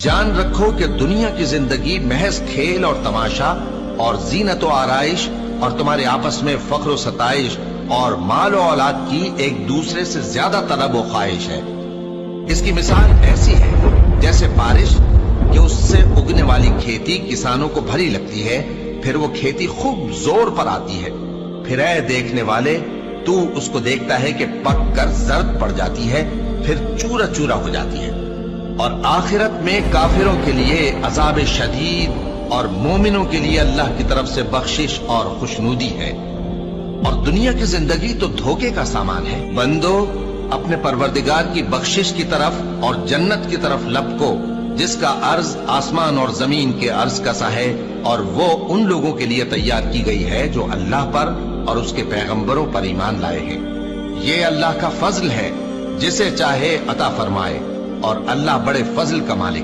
جان رکھو کہ دنیا کی زندگی محض کھیل اور تماشا اور زینت و آرائش اور تمہارے آپس میں فخر و ستائش اور مال و اولاد کی ایک دوسرے سے زیادہ طلب و خواہش ہے۔ اس کی مثال ایسی ہے جیسے بارش کہ اس سے اگنے والی کھیتی کسانوں کو بھری لگتی ہے، پھر وہ کھیتی خوب زور پر آتی ہے، پھر اے دیکھنے والے تو اس کو دیکھتا ہے کہ پک کر زرد پڑ جاتی ہے، پھر چورا چورا ہو جاتی ہے۔ اور آخرت میں کافروں کے لیے عذاب شدید اور مومنوں کے لیے اللہ کی طرف سے بخشش اور خوشنودی ہے۔ اور دنیا کی زندگی تو دھوکے کا سامان ہے۔ بندو اپنے پروردگار کی بخشش کی طرف اور جنت کی طرف لپکو جس کا عرض آسمان اور زمین کے عرض کا سا ہے، اور وہ ان لوگوں کے لیے تیار کی گئی ہے جو اللہ پر اور اس کے پیغمبروں پر ایمان لائے ہیں۔ یہ اللہ کا فضل ہے، جسے چاہے عطا فرمائے، اور اللہ بڑے فضل کا مالک